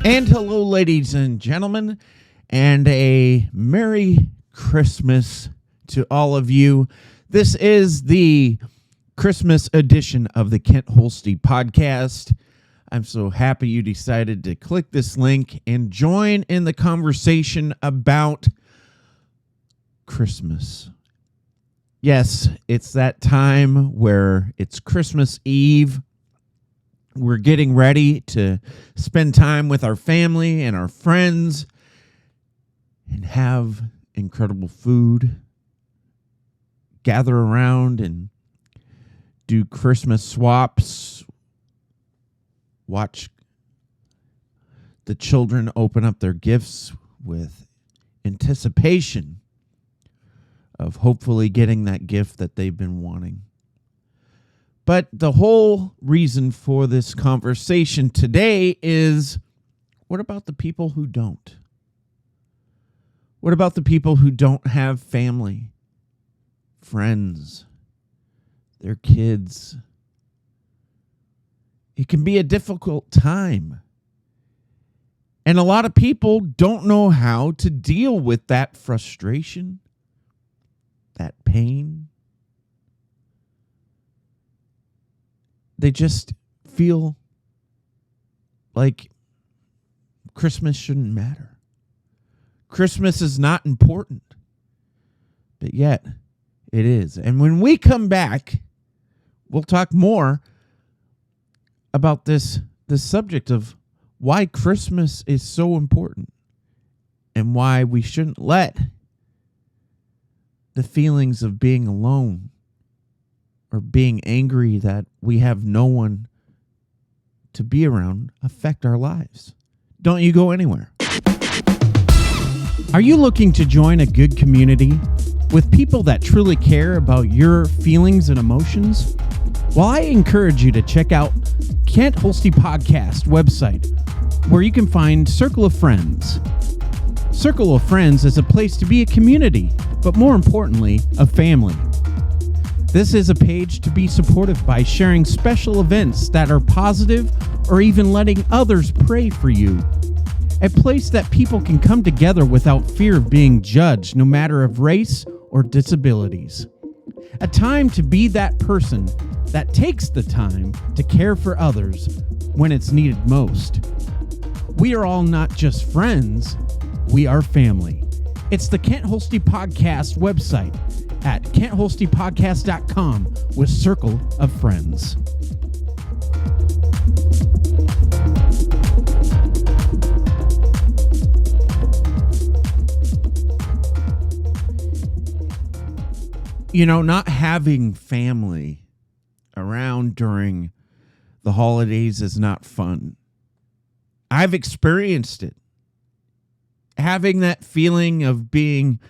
And hello, ladies and gentlemen, and a Merry Christmas to all of you. This is the Christmas edition of the Kent Holste podcast. I'm so happy you decided to click this link and join in the conversation about Christmas. Yes, it's that time where it's Christmas Eve. We're getting ready to spend time with our family and our friends and have incredible food, gather around and do Christmas swaps, watch the children open up their gifts with anticipation of hopefully getting that gift that they've been wanting. But the whole reason for this conversation today is, what about the people who don't? What about the people who don't have family, friends, their kids? It can be a difficult time. And a lot of people don't know how to deal with that frustration, that pain. They just feel like Christmas shouldn't matter. Christmas is not important, but yet it is. And when we come back, we'll talk more about this subject of why Christmas is so important and why we shouldn't let the feelings of being alone or being angry that we have no one to be around affect our lives. Don't you go anywhere. Are you looking to join a good community with people that truly care about your feelings and emotions? Well, I encourage you to check out Kent Holste Podcast website, where you can find Circle of Friends. Circle of Friends is a place to be a community, but more importantly, a family. This is a page to be supportive by sharing special events that are positive or even letting others pray for you. A place that people can come together without fear of being judged, no matter of race or disabilities. A time to be that person that takes the time to care for others when it's needed most. We are all not just friends, we are family. It's the Kent Holste Podcast website at kentholstepodcast.com with Circle of Friends. You know, not having family around during the holidays is not fun. I've experienced it. Having that feeling of being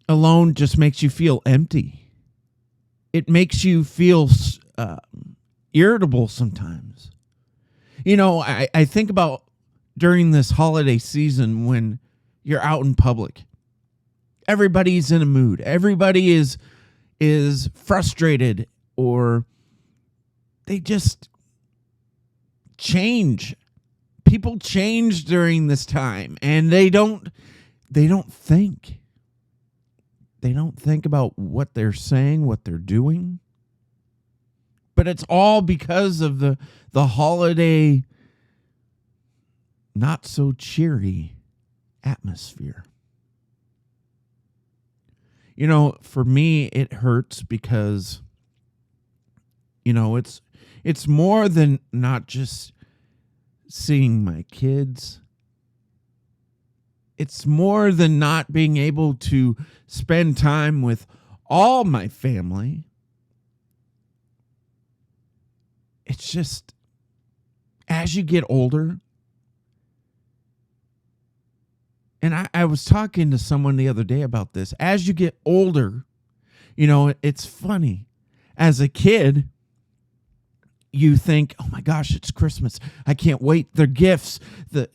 alone just makes you feel empty. It makes you feel irritable sometimes. You know, I think about during this holiday season when you're out in public. Everybody's in a mood. Everybody is frustrated, or they just change. People change during this time, and they don't think. They don't think about what they're saying, what they're doing. But it's all because of the holiday not so cheery atmosphere. You know, for me, it hurts because, you know, it's more than not just seeing my kids. It's more than not being able to spend time with all my family. It's just, as you get older, and I was talking to someone the other day about this. As you get older, you know, it's funny. As a kid, you think, oh my gosh, it's Christmas. I can't wait. They're gifts.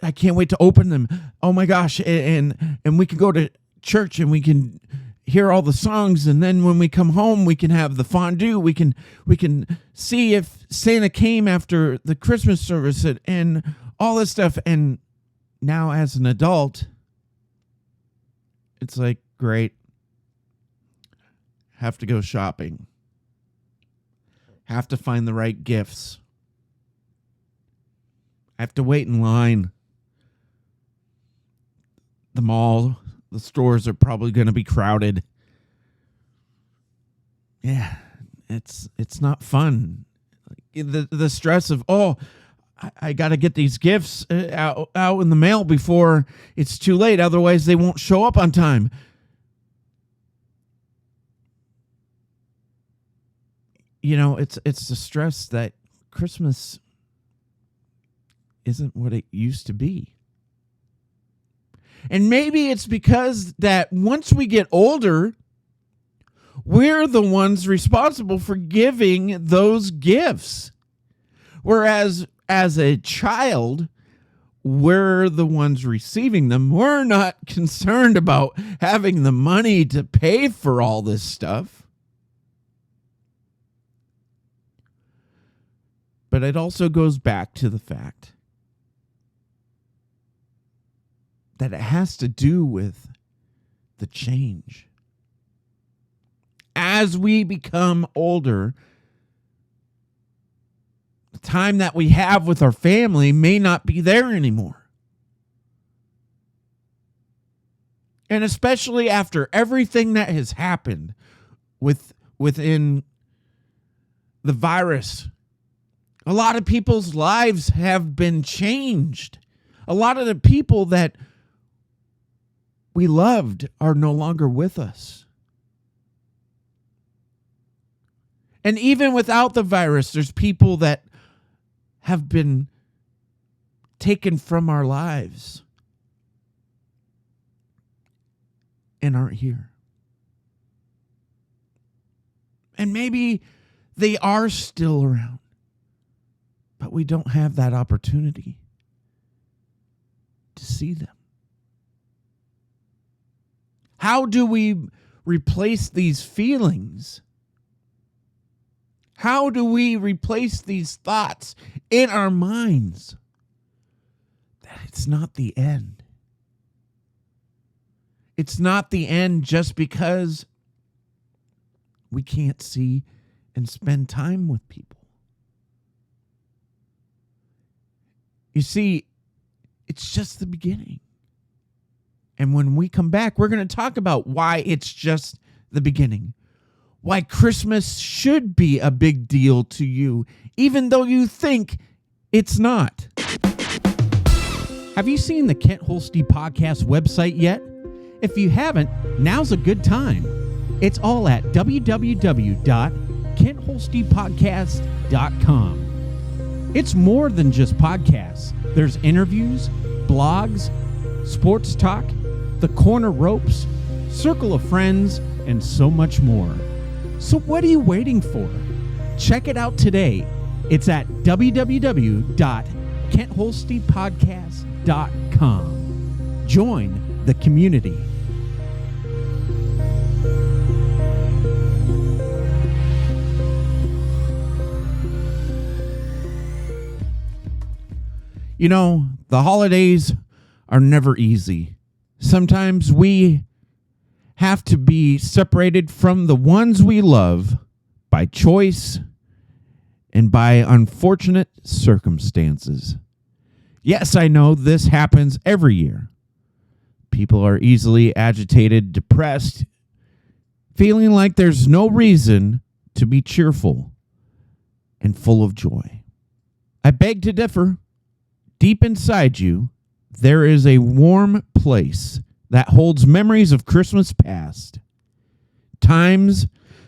I can't wait to open them. Oh my gosh. And we can go to church and we can hear all the songs. And then when we come home, we can have the fondue. We can see if Santa came after the Christmas service and all this stuff. And now as an adult, it's like, great. Have to go shopping. Have to find the right gifts. I have to wait in line. The mall, the stores are probably going to be crowded. Yeah, it's not fun. The stress of, I got to get these gifts out in the mail before it's too late. Otherwise, they won't show up on time. You know, it's the stress that Christmas isn't what it used to be. And maybe it's because that once we get older, we're the ones responsible for giving those gifts. Whereas as a child, we're the ones receiving them. We're not concerned about having the money to pay for all this stuff. But it also goes back to the fact that it has to do with the change. As we become older, the time that we have with our family may not be there anymore. And especially after everything that has happened within the virus, a lot of people's lives have been changed. A lot of the people that we loved are no longer with us. And even without the virus, there's people that have been taken from our lives and aren't here. And maybe they are still around, but we don't have that opportunity to see them. How do we replace these feelings? How do we replace these thoughts in our minds that it's not the end? It's not the end just because we can't see and spend time with people. You see, it's just the beginning. And when we come back, we're going to talk about why it's just the beginning. Why Christmas should be a big deal to you, even though you think it's not. Have you seen the Kent Holste podcast website yet? If you haven't, now's a good time. It's all at www.kentholstepodcast.com. It's more than just podcasts. There's interviews, blogs, sports talk, the corner ropes, circle of friends, and so much more. So what are you waiting for? Check it out today. It's at www.kentholstepodcast.com. Join the community. You know, the holidays are never easy. Sometimes we have to be separated from the ones we love by choice and by unfortunate circumstances. Yes, I know this happens every year. People are easily agitated, depressed, feeling like there's no reason to be cheerful and full of joy. I beg to differ. Deep inside you, there is a warm place that holds memories of Christmas past, times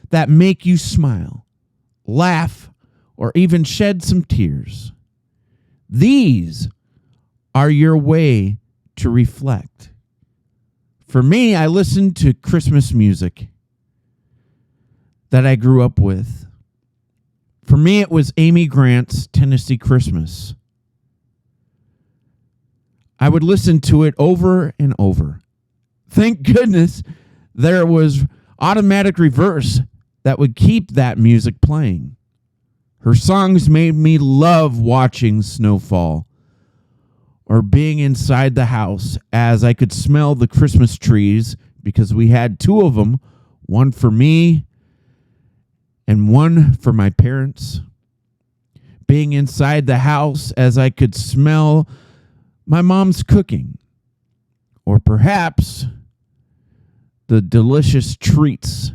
that make you smile, laugh, or even shed some tears. These are your way to reflect. For me, I listen to Christmas music that I grew up with. For me, it was Amy Grant's Tennessee Christmas. I would listen to it over and over. Thank goodness there was automatic reverse that would keep that music playing. Her songs made me love watching snowfall, or being inside the house as I could smell the Christmas trees because we had two of them, one for me and one for my parents. Being inside the house as I could smell my mom's cooking, or perhaps the delicious treats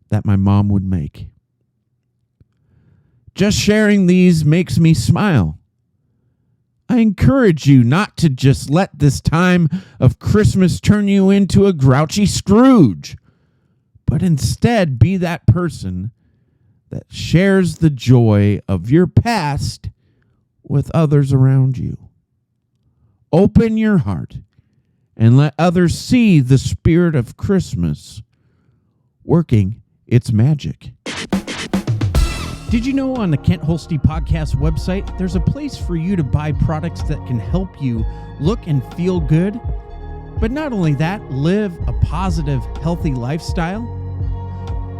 that my mom would make. Just sharing these makes me smile. I encourage you not to just let this time of Christmas turn you into a grouchy Scrooge, but instead be that person that shares the joy of your past with others around you. Open your heart and let others see the spirit of Christmas working its magic. Did you know on the Kent Holste podcast website, there's a place for you to buy products that can help you look and feel good, but not only that, live a positive, healthy lifestyle?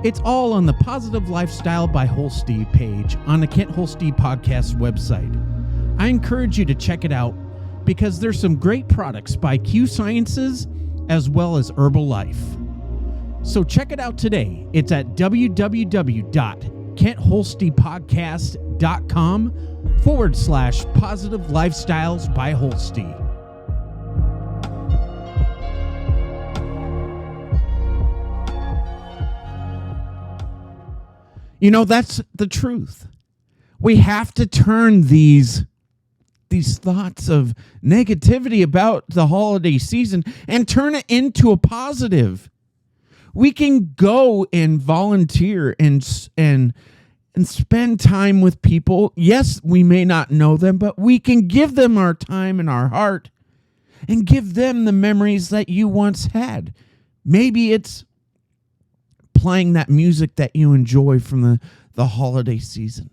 It's all on the Positive Lifestyle by Holste page on the Kent Holste podcast website. I encourage you to check it out because there's some great products by Q Sciences as well as Herbalife. So check it out today. It's at www.kenthostepodcast.com/positive lifestyles by Holste. You know, that's the truth. We have to turn these thoughts of negativity about the holiday season and turn it into a positive. We can go and volunteer and spend time with people. Yes, we may not know them, but we can give them our time and our heart and give them the memories that you once had. Maybe it's playing that music that you enjoy from the holiday season.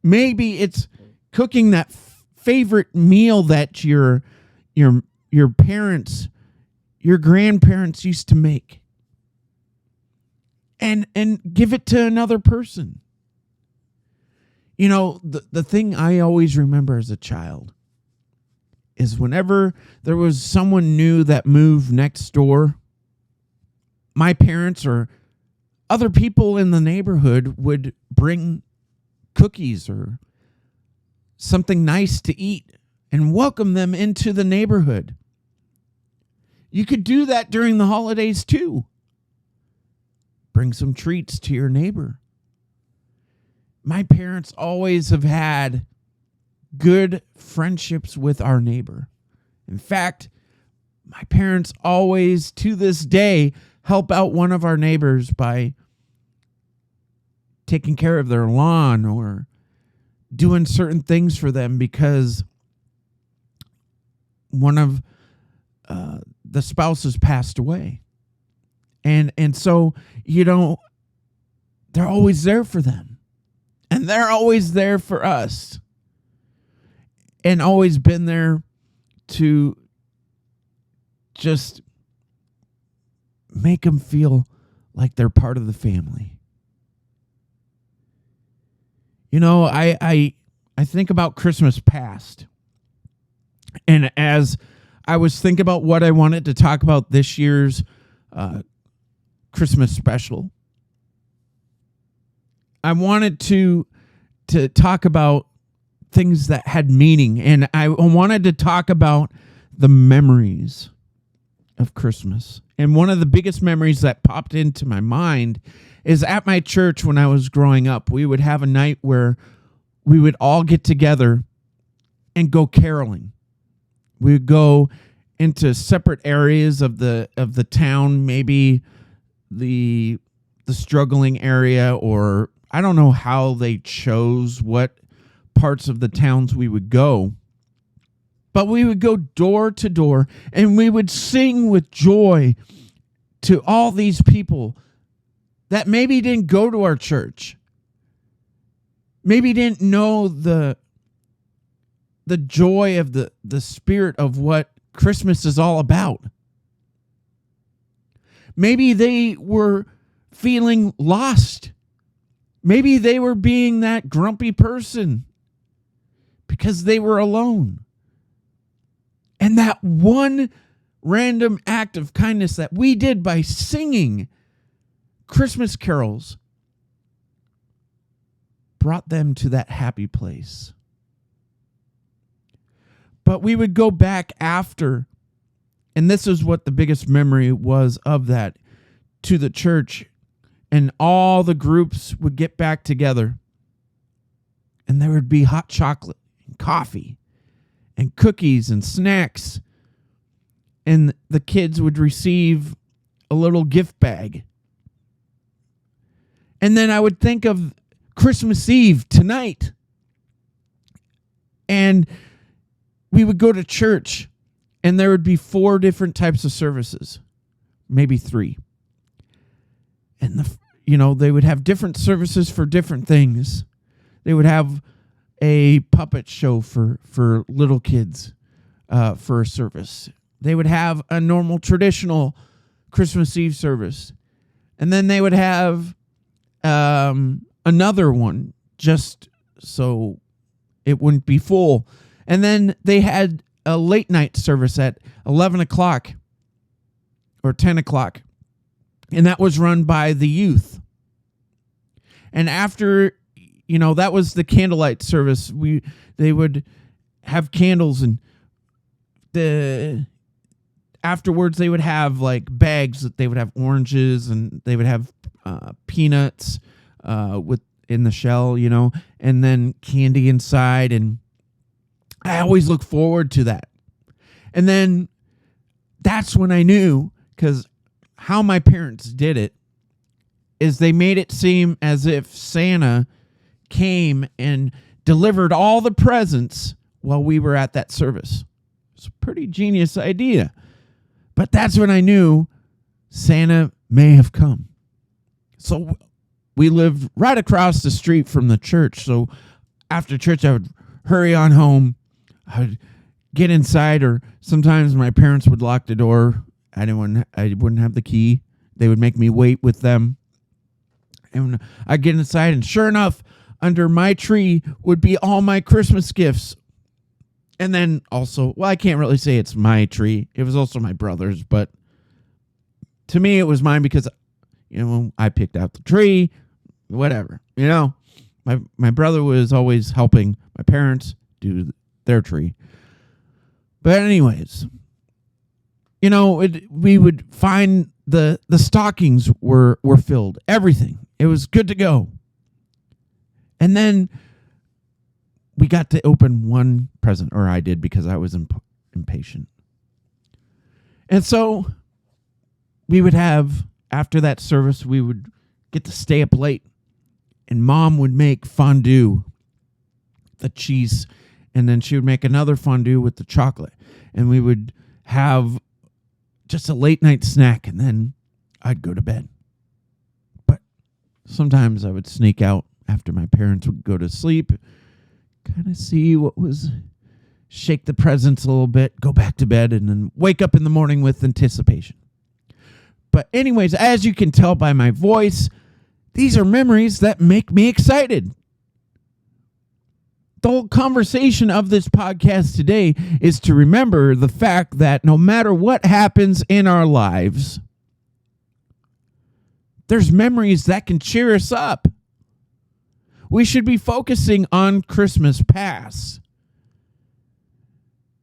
Maybe it's cooking that favorite meal that your parents, your grandparents used to make, and give it to another person. You know, the thing I always remember as a child is whenever there was someone new that moved next door, my parents or other people in the neighborhood would bring cookies or something nice to eat and welcome them into the neighborhood. You could do that during the holidays too. Bring some treats to your neighbor. My parents always have had good friendships with our neighbor. In fact, my parents always, to this day, help out one of our neighbors by taking care of their lawn or doing certain things for them because one of the spouses passed away. And so, you know, they're always there for them. And they're always there for us. And always been there to just make them feel like they're part of the family. You know, I think about Christmas past. And as I was thinking about what I wanted to talk about this year's Christmas special, I wanted to talk about things that had meaning. And I wanted to talk about the memories of Christmas. And one of the biggest memories that popped into my mind is at my church when I was growing up. We would have a night where we would all get together and go caroling. We would go into separate areas of the town, maybe the struggling area, or I don't know how they chose what parts of the towns we would go. But we would go door to door and we would sing with joy to all these people that maybe didn't go to our church, maybe didn't know the joy of the spirit of what Christmas is all about. Maybe they were feeling lost. Maybe they were being that grumpy person because they were alone. And that one random act of kindness that we did by singing Christmas carols brought them to that happy place. But we would go back after, and this is what the biggest memory was of that, to the church, and all the groups would get back together, and there would be hot chocolate and coffee and cookies and snacks, and the kids would receive a little gift bag. And then I would think of Christmas Eve tonight, and we would go to church, and there would be 4 different types of services, maybe 3. And they would have different services for different things. They would have a puppet show for little kids for a service. They would have a normal traditional Christmas Eve service. And then they would have another one just so it wouldn't be full. And then they had a late night service at 11 o'clock or 10 o'clock. And that was run by the youth. And after, that was the candlelight service. They would have candles, and afterwards they would have like bags that they would have oranges, and they would have peanuts in the shell, and then candy inside. And I always look forward to that. And then that's when I knew, because how my parents did it is they made it seem as if Santa came and delivered all the presents while we were at that service. It's a pretty genius idea. But that's when I knew Santa may have come. So we lived right across the street from the church. So after church, I would hurry on home. I would get inside, or sometimes my parents would lock the door. I wouldn't have the key. They would make me wait with them. And I'd get inside, and sure enough, under my tree would be all my Christmas gifts. And then also, I can't really say it's my tree. It was also my brother's, but to me it was mine because, I picked out the tree, whatever. My brother was always helping my parents do their tree. But anyways, we would find the stockings were filled. Everything. It was good to go. And then we got to open one present, or I did, because I was impatient. And so we would have, after that service, we would get to stay up late, and Mom would make fondue, the cheese, and then she would make another fondue with the chocolate. And we would have just a late night snack, and then I'd go to bed. But sometimes I would sneak out after my parents would go to sleep, kind of see shake the presents a little bit, go back to bed, and then wake up in the morning with anticipation. But anyways, as you can tell by my voice, these are memories that make me excited. The whole conversation of this podcast today is to remember the fact that no matter what happens in our lives, there's memories that can cheer us up. We should be focusing on Christmas past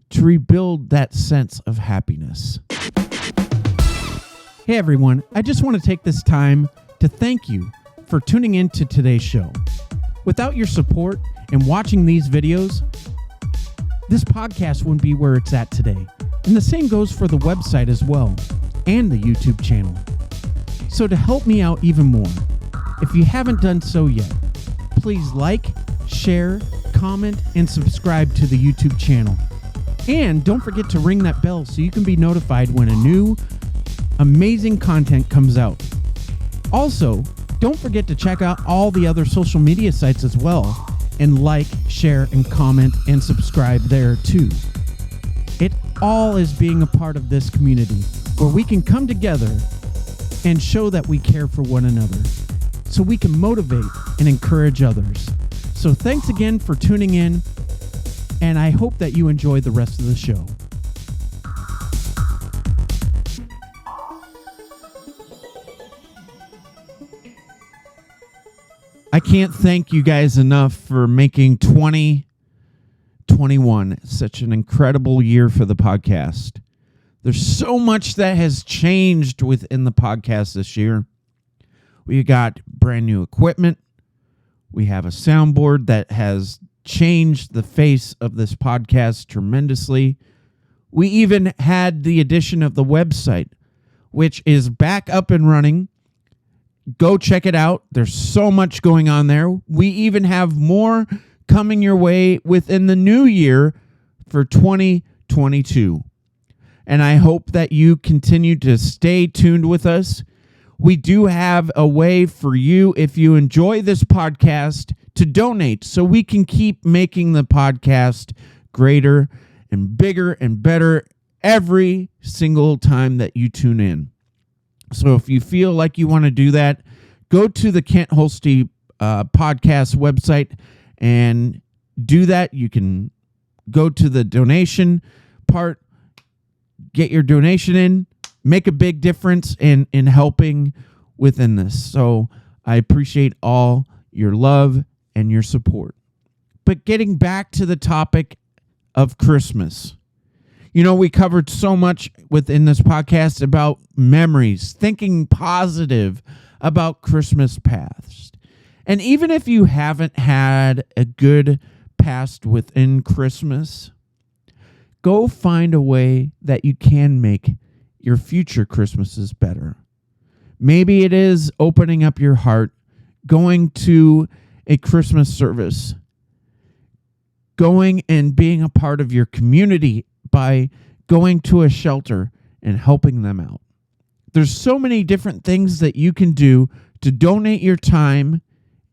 to rebuild that sense of happiness. Hey everyone, I just want to take this time to thank you for tuning in to today's show. Without your support and watching these videos, this podcast wouldn't be where it's at today. And the same goes for the website as well, and the YouTube channel. So to help me out even more, if you haven't done so yet, please like, share, comment, and subscribe to the YouTube channel. And don't forget to ring that bell so you can be notified when a new, amazing content comes out. Also, don't forget to check out all the other social media sites as well, and like, share, and comment, and subscribe there too. It all is being a part of this community where we can come together and show that we care for one another, so we can motivate and encourage others. So thanks again for tuning in, and I hope that you enjoy the rest of the show. I can't thank you guys enough for making 2021 such an incredible year for the podcast. There's so much that has changed within the podcast this year. We got brand new equipment. We have a soundboard that has changed the face of this podcast tremendously. We even had the addition of the website, which is back up and running. Go check it out. There's so much going on there. We even have more coming your way within the new year for 2022. And I hope that you continue to stay tuned with us. We do have a way for you, if you enjoy this podcast, to donate so we can keep making the podcast greater and bigger and better every single time that you tune in. So if you feel like you want to do that, go to the Kent Holste podcast website and do that. You can go to the donation part, get your donation in, make a big difference in helping within this. So I appreciate all your love and your support. But getting back to the topic of Christmas. You know, we covered so much within this podcast about memories, thinking positive about Christmas past. And even if you haven't had a good past within Christmas, go find a way that you can make your future Christmases better. Maybe it is opening up your heart, going to a Christmas service, going and being a part of your community by going to a shelter and helping them out. There's so many different things that you can do to donate your time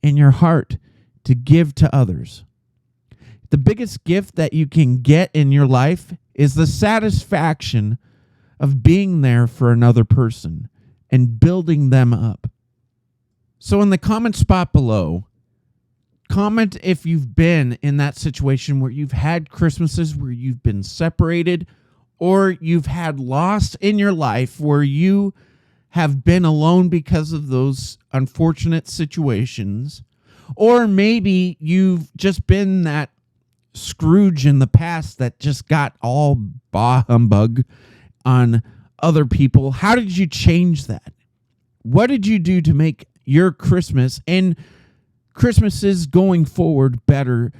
and your heart to give to others. The biggest gift that you can get in your life is the satisfaction of being there for another person and building them up. So in the comment spot below, comment if you've been in that situation where you've had Christmases where you've been separated, or you've had loss in your life where you have been alone because of those unfortunate situations. Or maybe you've just been that Scrooge in the past that just got all bah humbug on other people. How did you change that? What did you do to make your Christmas and Christmases going forward better,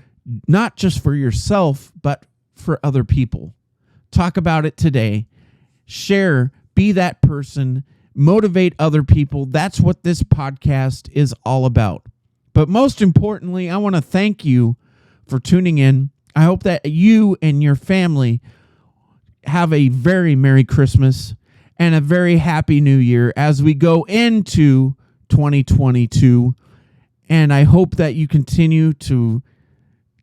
not just for yourself, but for other people? Talk about it today. Share, be that person, motivate other people. That's what this podcast is all about. But most importantly, I want to thank you for tuning in. I hope that you and your family have a very Merry Christmas and a very Happy New Year as we go into 2022. And I hope that you continue to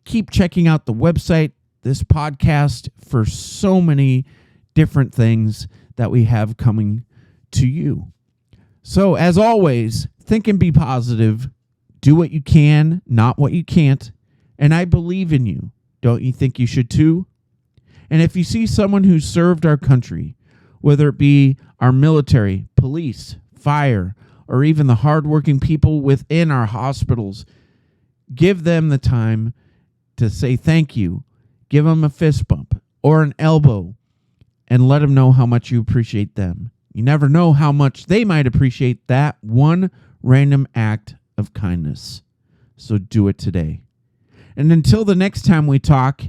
keep checking out the website, this podcast, for so many different things that we have coming to you. So as always, think and be positive. Do what you can, not what you can't. And I believe in you. Don't you think you should too? And if you see someone who served our country, whether it be our military, police, fire, or even the hardworking people within our hospitals, give them the time to say thank you. Give them a fist bump or an elbow and let them know how much you appreciate them. You never know how much they might appreciate that one random act of kindness. So do it today. And until the next time we talk,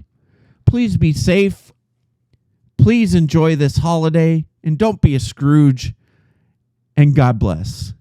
please be safe. Please enjoy this holiday and don't be a Scrooge. And God bless.